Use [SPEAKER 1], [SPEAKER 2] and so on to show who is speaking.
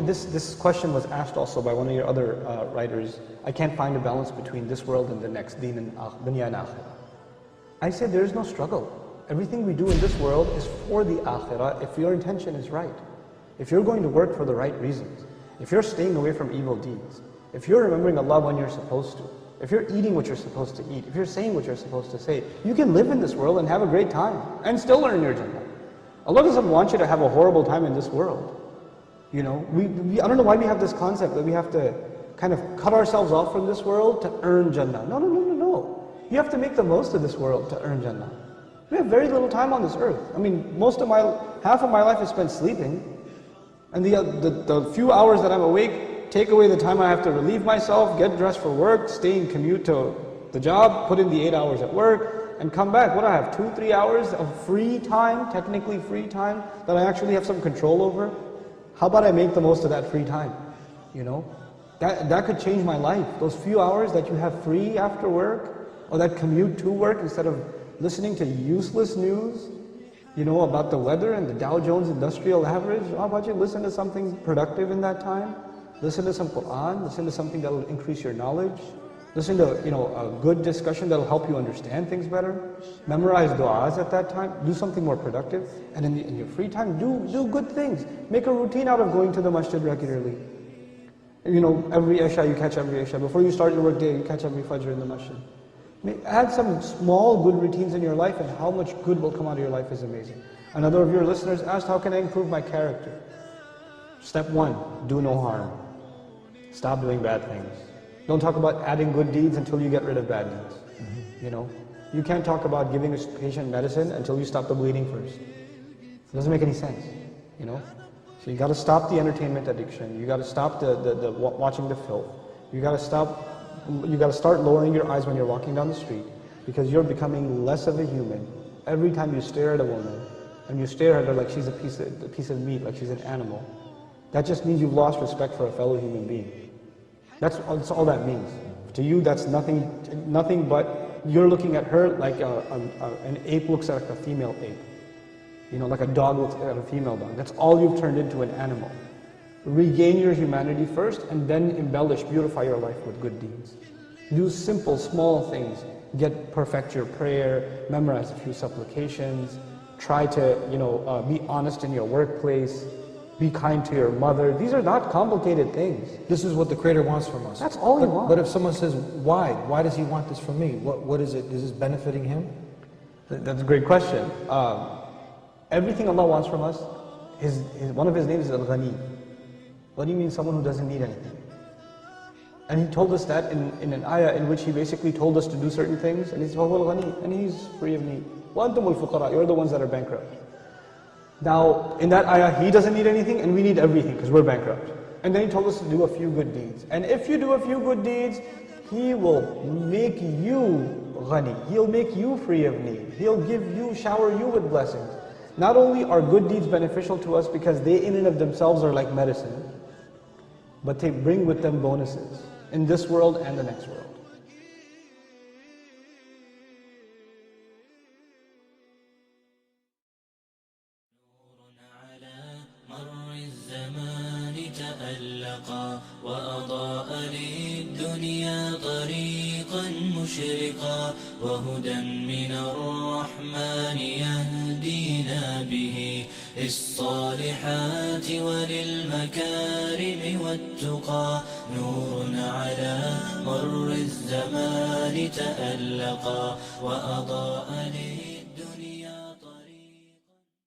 [SPEAKER 1] this question was asked also by one of your other writers. I can't find a balance between this world and the next, dunya and akhirah. I said there is no struggle. Everything we do in this world is for the akhirah if your intention is right. If you're going to work for the right reasons, if you're staying away from evil deeds, if you're remembering Allah when you're supposed to, if you're eating what you're supposed to eat, if you're saying what you're supposed to say, you can live in this world and have a great time and still earn your Jannah. Allah doesn't want you to have a horrible time in this world. I don't know why we have this concept that we have to kind of cut ourselves off from this world to earn Jannah. No. You have to make the most of this world to earn Jannah. We have very little time on this earth. I mean, half of my life is spent sleeping. And the few hours that I'm awake, take away the time I have to relieve myself, get dressed for work, stay and commute to the job, put in the 8 hours at work, and come back. What do I have, 2-3 hours of free time, technically free time, that I actually have some control over? How about I make the most of that free time? That could change my life. Those few hours that you have free after work, or that commute to work instead of listening to useless news, about the weather and the Dow Jones Industrial Average. How about you listen to something productive in that time? Listen to some Quran, listen to something that will increase your knowledge. Listen to, a good discussion that will help you understand things better. Memorize du'as at that time. Do something more productive. And in your free time, do good things. Make a routine out of going to the masjid regularly. Every Isha, you catch every Isha. Before you start your work day, you catch every Fajr in the masjid. Add some small good routines in your life, and how much good will come out of your life is amazing. Another of your listeners asked, how can I improve my character? Step 1, do no harm. Stop doing bad things. Don't talk about adding good deeds until you get rid of bad deeds. You can't talk about giving a patient medicine until you stop the bleeding first. It doesn't make any sense. So you got to stop the entertainment addiction. You got to stop the watching the filth. You got to start lowering your eyes when you're walking down the street, because you're becoming less of a human. Every time you stare at a woman, and you stare at her like she's a piece of meat, like she's an animal, that just means you've lost respect for a fellow human being. That's all that means. To you, that's nothing but you're looking at her like an ape looks at a female ape. Like a dog looks at a female dog. That's all you've turned into, an animal. Regain your humanity first, and then embellish, beautify your life with good deeds. Do simple, small things. Perfect your prayer, memorize a few supplications, try to, be honest in your workplace, be kind to your mother. These are not complicated things.
[SPEAKER 2] This is what the Creator wants from us.
[SPEAKER 1] That's all He wants.
[SPEAKER 2] But if someone says, why? Why does He want this from me? What is it? Is this benefiting Him?
[SPEAKER 1] That's a great question. Everything Allah wants from us, one of His names is Al-Ghani. Ghani means someone who doesn't need anything. And He told us that in an ayah in which He basically told us to do certain things, and He said, Al-Ghani, and He's free of need. وَأَنْتُمُ الْفُقَرَاء, you're the ones that are bankrupt. Now, in that ayah, He doesn't need anything, and we need everything, because we're bankrupt. And then He told us to do a few good deeds. And if you do a few good deeds, He will make you ghani. He'll make you free of need. He'll shower you with blessings. Not only are good deeds beneficial to us because they in and of themselves are like medicine, but they bring with them bonuses in this world and the next world.
[SPEAKER 3] وأضاء للدنيا طريقا مشرقا وهدى من الرحمن يهدينا به للصالحات وللمكارم والتقى نور على مر الزمان تألقا وأضاء للدنيا